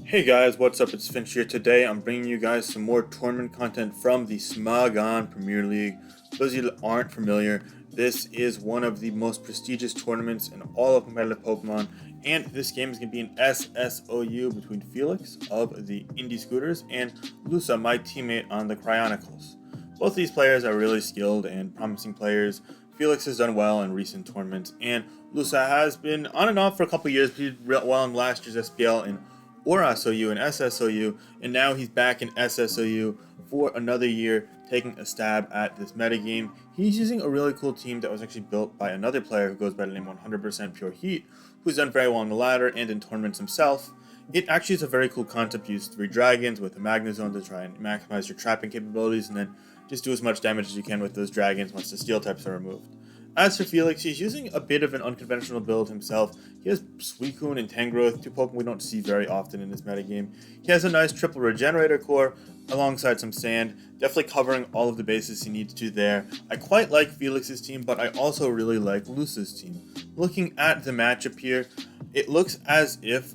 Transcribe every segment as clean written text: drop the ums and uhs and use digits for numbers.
Hey guys, what's up? It's Finch here. Today I'm bringing you guys some more tournament content from the Smogon Premier League. For those of you that aren't familiar, this is one of the most prestigious tournaments in all of competitive Pokemon, and this game is going to be an SSOU between Felix of the Indie Scooters and Lusa, my teammate on the Cryonicles. Both of these players are really skilled and promising players. Felix has done well in recent tournaments, and Lusa has been on and off for a couple years, but he did real well in last year's SPL and or SOU and SSOU, and now he's back in SSOU for another year, taking a stab at this metagame. He's using a really cool team that was actually built by another player who goes by the name 100% Pure Heat, who's done very well on the ladder and in tournaments himself. It actually is a very cool concept. Use 3 dragons with a Magnezone to try and maximize your trapping capabilities, and then just do as much damage as you can with those dragons once the steel types are removed. As for Felix, he's using a bit of an unconventional build himself. He has Suicune and Tangrowth, 2 Pokemon we don't see very often in this metagame. He has a nice triple regenerator core alongside some sand, definitely covering all of the bases he needs to there. I quite like Felix's team, but I also really like Lusa's team. Looking at the matchup here, it looks as if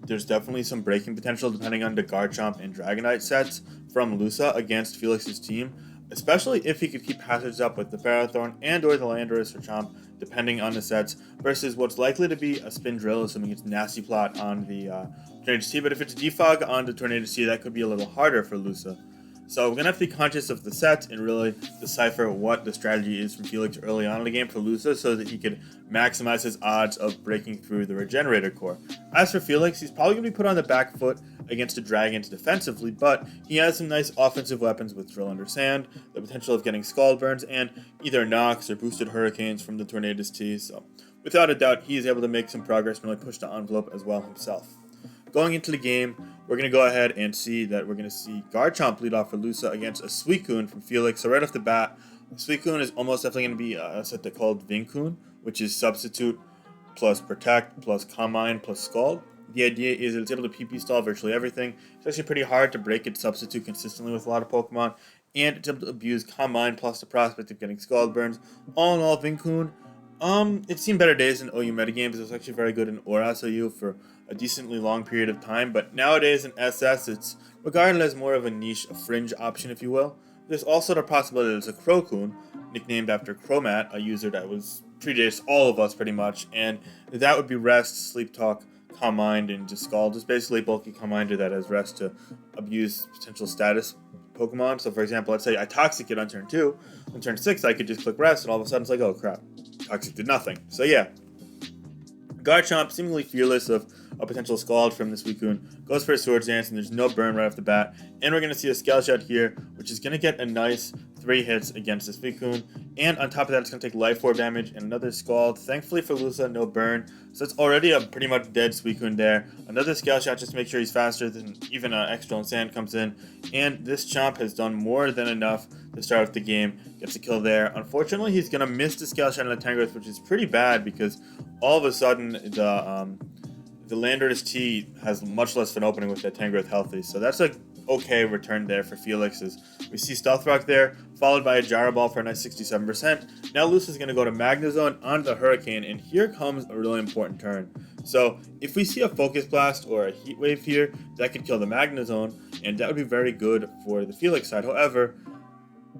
there's definitely some breaking potential depending on the Garchomp and Dragonite sets from Lusa against Felix's team, especially if he could keep passages up with the Ferrothorn and or the Landorus or Chomp, depending on the sets, versus what's likely to be a Spindrill, assuming it's Nasty Plot on the Tornadus T, but if it's Defog on the Tornadus T, that could be a little harder for Lusa. So we're going to have to be conscious of the sets and really decipher what the strategy is from Felix early on in the game for Lusa so that he could maximize his odds of breaking through the Regenerator Core. As for Felix, he's probably going to be put on the back foot against the Dragons defensively, but he has some nice offensive weapons with Drill Under Sand, the potential of getting Scald Burns, and either Knocks or Boosted Hurricanes from the Tornadus T, so without a doubt he is able to make some progress and really push the envelope as well himself. Going into the game, we're going to go ahead and see that we're going to see Garchomp lead off for Lusa against a Suicune from Felix. So right off the bat, Suicune is almost definitely going to be a set that called Vincoon, which is Substitute plus Protect plus Calm Mind plus Scald. The idea is that it's able to PP stall virtually everything. It's actually pretty hard to break its Substitute consistently with a lot of Pokemon, and it's able to abuse Calm Mind plus the prospect of getting Scald Burns. All in all, Vincoon, it's seen better days in OU metagames. It was actually very good in Oras OU for a decently long period of time, but nowadays in SS, it's regarded as more of a niche, a fringe option, if you will. There's also the possibility that it's a Crocoon, nicknamed after Chromat, a user that was predates all of us pretty much, and that would be Rest, Sleep Talk, Calm Mind, and just Scald. Just basically bulky Calm Mind that has Rest to abuse potential status Pokemon. So for example, let's say I Toxic it on turn 2, on turn 6 I could just click Rest, and all of a sudden it's like, oh crap, Toxic did nothing. So yeah, Garchomp, seemingly fearless of a potential Scald from this Suicune, goes for a Swords Dance, and there's no burn right off the bat. And we're going to see a Scale Shot here, which is going to get a nice 3 hits against this Suicune. And on top of that, it's going to take Life Orb damage and another Scald. Thankfully for Lusa, no burn. So it's already a pretty much dead Suicune there. Another Scale Shot just to make sure he's faster than even Extra and Sand comes in. And this Chomp has done more than enough to start with the game. Gets a kill there. Unfortunately, he's going to miss the Scale Shot on the Tangrowth, which is pretty bad because all of a sudden the Landorus T has much less of an opening with that Tangrowth healthy, so that's a okay return there for Felix. As we see Stealth Rock there, followed by a Gyro Ball for a nice 67%. Now Lusa's going to go to Magnezone onto the Hurricane, and here comes a really important turn. So if we see a Focus Blast or a Heat Wave here, that could kill the Magnezone, and that would be very good for the Felix side. However,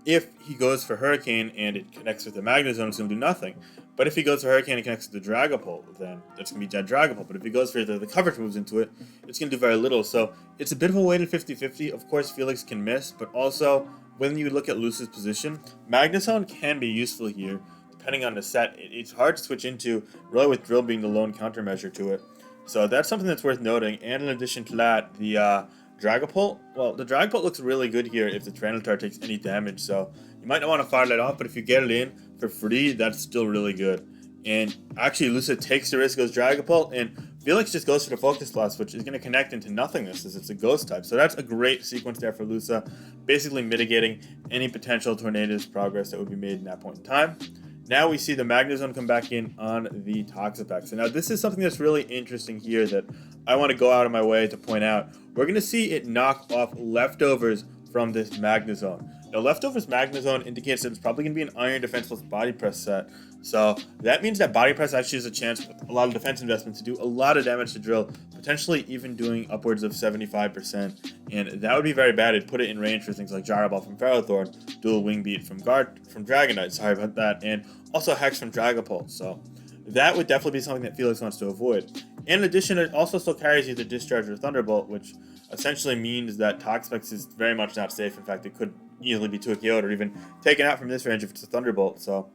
if he goes for Hurricane and it connects with the Magnezone, it's going to do nothing. But if he goes for Hurricane and connects with the Dragapult, then that's going to be dead Dragapult. But if he goes for the coverage moves into it, it's going to do very little. So it's a bit of a weighted 50-50. Of course, Felix can miss, but also when you look at Lusa's position, Magnezone can be useful here. Depending on the set, it's hard to switch into, really with Drill being the lone countermeasure to it. So that's something that's worth noting. And in addition to that, the Dragapult, well, the Dragapult looks really good here if the Tyranitar takes any damage, so you might not want to fire that off, but if you get it in for free, that's still really good. And actually, Lusa takes the risk, goes Dragapult, and Felix just goes for the Focus Blast, which is going to connect into nothingness as it's a Ghost type. So that's a great sequence there for Lusa, basically mitigating any potential Tornadus progress that would be made in that point in time. Now we see the Magnezone come back in on the Toxapex. So now this is something that's really interesting here that I want to go out of my way to point out. We're going to see it knock off leftovers from this Magnezone. Now, Leftovers Magnezone indicates that it's probably going to be an Iron Defense plus Body Press set. So that means that Body Press actually has a chance with a lot of defense investment to do a lot of damage to Drill, potentially even doing upwards of 75%. And that would be very bad. It'd put it in range for things like Gyro Ball from Ferrothorn, Dual Wing Beat from Dragonite, sorry about that, and also Hex from Dragapult. So that would definitely be something that Felix wants to avoid. In addition, it also still carries either Discharge or Thunderbolt, which essentially means that Toxapex is very much not safe. In fact, it could easily be 2KO'd or even taken out from this range if it's a Thunderbolt. So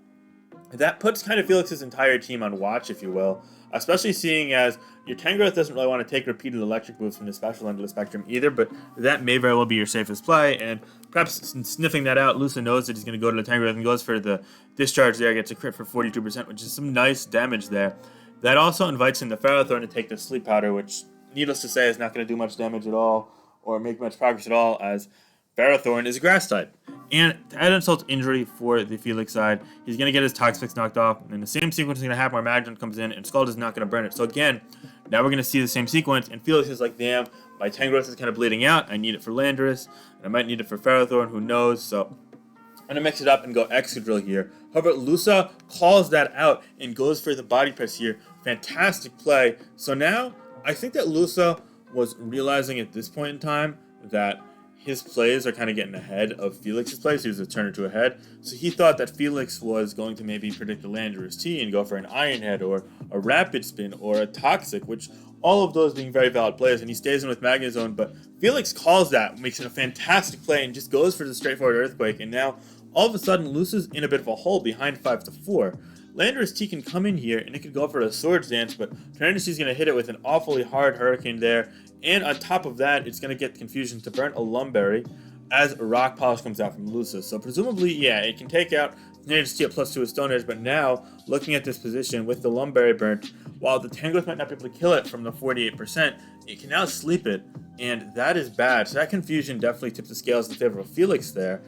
that puts kind of Felix's entire team on watch, if you will, especially seeing as your Tangrowth doesn't really want to take repeated electric moves from the special end of the spectrum either, but that may very well be your safest play, and perhaps sniffing that out, Lusa knows that he's going to go to the Tangrowth and goes for the Discharge there, gets a crit for 42%, which is some nice damage there. That also invites in the Ferrothorn to take the Sleep Powder, which, needless to say, is not going to do much damage at all, or make much progress at all, as Ferrothorn is a Grass type. And to add insult to injury for the Felix side, he's going to get his Toxapex knocked off, and the same sequence is going to happen where Magnezone comes in, and Scald is not going to burn it. So again, now we're going to see the same sequence, and Felix is like, damn, my Tangrowth is kind of bleeding out, I need it for Landorus, and I might need it for Ferrothorn, who knows, so I'm going to mix it up and go Excadrill here. However, Lusa calls that out and goes for the Body Press here. Fantastic play. So now, I think that Lusa was realizing at this point in time that his plays are kind of getting ahead of Felix's plays. He was a turner to a head. So he thought that Felix was going to maybe predict a Landorus T and go for an Iron Head or a Rapid Spin or a Toxic, which all of those being very valid plays, and he stays in with Magnezone. But Felix calls that, makes it a fantastic play, and just goes for the straightforward Earthquake. And now, all of a sudden, Lusa's in a bit of a hole behind 5-4. Landorus T can come in here, and it could go for a Swords Dance, but Tornadus T is going to hit it with an awfully hard Hurricane there. And on top of that, it's going to get Confusion to burn a Lumberry as a Rock Polish comes out from Lusa. So presumably, yeah, it can take out Tornadus T at +2 with Stone Edge, but now, looking at this position with the Lumberry burnt, while the Tangrowth might not be able to kill it from the 48%, it can now sleep it, and that is bad. So that Confusion definitely tips the scales in favor of Felix there.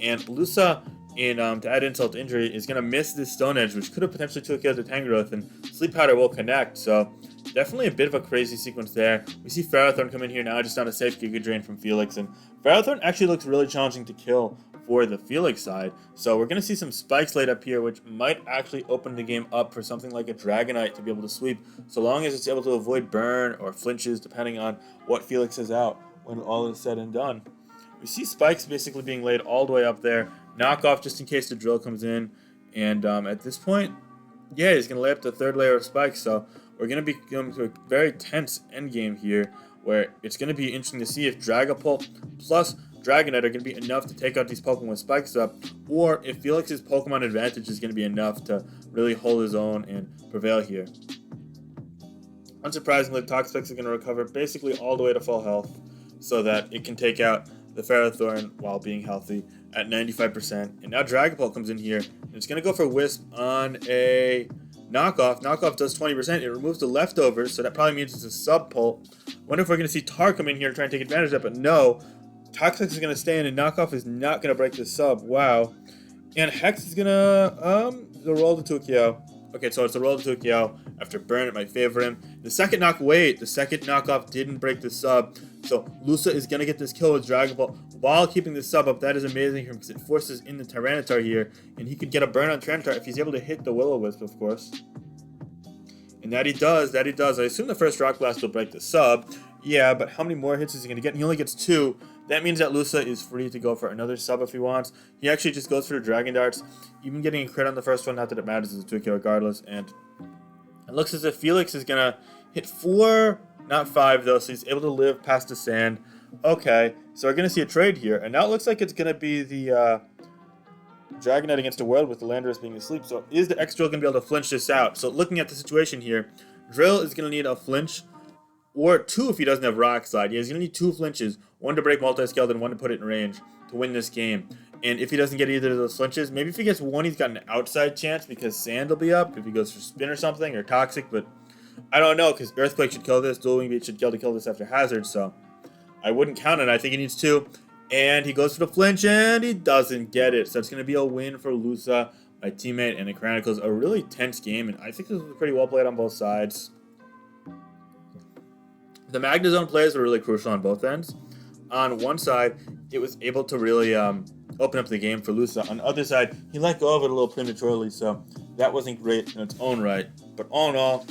And Lusa, to add insult to injury, is going to miss this Stone Edge, which could have potentially took out the Tangrowth, and Sleep Powder will connect. So definitely a bit of a crazy sequence there. We see Ferrothorn come in here now, just on a safe Giga Drain from Felix, and Ferrothorn actually looks really challenging to kill for the Felix side. So we're going to see some spikes laid up here, which might actually open the game up for something like a Dragonite to be able to sweep, so long as it's able to avoid burn or flinches, depending on what Felix is out when all is said and done. We see spikes basically being laid all the way up there. Knockoff just in case the drill comes in. And at this point, yeah, he's going to lay up the third layer of spikes. So we're going to be going to a very tense endgame here, where it's going to be interesting to see if Dragapult plus Dragonite are going to be enough to take out these Pokemon with spikes up, or if Felix's Pokemon advantage is going to be enough to really hold his own and prevail here. Unsurprisingly, Toxapex is going to recover basically all the way to full health, so that it can take out the Ferrothorn while being healthy at 95%. And now Dragapult comes in here, and it's going to go for Wisp on a Knockoff. Knockoff does 20%. It removes the leftovers, so that probably means it's a sub-pult. Wonder if we're going to see Tar come in here and try and take advantage of that, but no. Toxapex is going to stay in, and Knockoff is not going to break the sub. Wow. And Hex is going to roll the 2KO. Okay, so it's a roll to 2KO after Burn. It might favor him. The second knockoff didn't break the sub. So Lusa is going to get this kill with Dragapult while keeping the sub up. That is amazing because it forces in the Tyranitar here. And he could get a burn on Tyranitar if he's able to hit the Will-O-Wisp, of course. And that he does. I assume the first Rock Blast will break the sub. Yeah, but how many more hits is he going to get? He only gets 2. That means that Lusa is free to go for another sub if he wants. He actually just goes for the Dragon Darts. Even getting a crit on the first one, not that it matters, it's a 2KO regardless. And it looks as if Felix is going to hit 4, not 5 though, so he's able to live past the sand. Okay, so we're going to see a trade here. And now it looks like it's going to be the Dragonite against the World with the Landorus being asleep. So is the X-Drill going to be able to flinch this out? So looking at the situation here, Drill is going to need a flinch, or 2 if he doesn't have Rock Slide. Yeah, he's going to need 2 flinches, 1 to break Multiscaled and 1 to put it in range to win this game. And if he doesn't get either of those flinches, maybe if he gets 1, he's got an outside chance because Sand will be up if he goes for Spin or something, or Toxic, but I don't know because Earthquake should kill this, Dual Wing Beat should kill this after Hazard, so I wouldn't count it. I think he needs 2. And he goes for the flinch, and he doesn't get it. So it's going to be a win for Lusa, my teammate, and it chronicles a really tense game, and I think this was pretty well played on both sides. The Magnezone plays were really crucial on both ends. On one side, it was able to really open up the game for Lusa. On the other side, he let go of it a little prematurely, so that wasn't great in its own right. But all in all,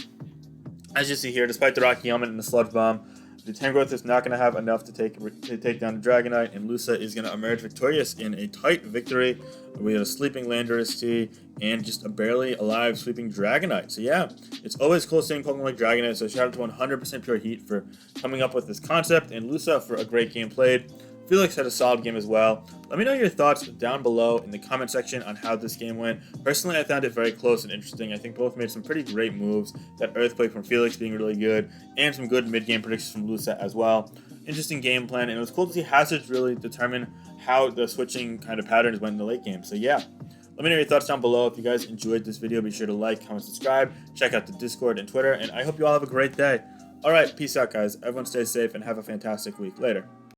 as you see here, despite the Rocky Helmet and the Sludge Bomb, the Tangrowth is not going to have enough to take down the Dragonite, and Lusa is going to emerge victorious in a tight victory. We had a sleeping Landorus T and just a barely alive sweeping Dragonite. So yeah, it's always cool seeing Pokemon like Dragonite, so shout out to 100% Pure Heat for coming up with this concept, and Lusa for a great game played. Felix had a solid game as well. Let me know your thoughts down below in the comment section on how this game went. Personally, I found it very close and interesting. I think both made some pretty great moves. That Earthquake from Felix being really good, and some good mid-game predictions from Lusa as well. Interesting game plan, and it was cool to see Hazards really determine how the switching kind of patterns went in the late game. So yeah, let me know your thoughts down below. If you guys enjoyed this video, be sure to like, comment, subscribe. Check out the Discord and Twitter, and I hope you all have a great day. Alright, peace out guys. Everyone stay safe and have a fantastic week. Later.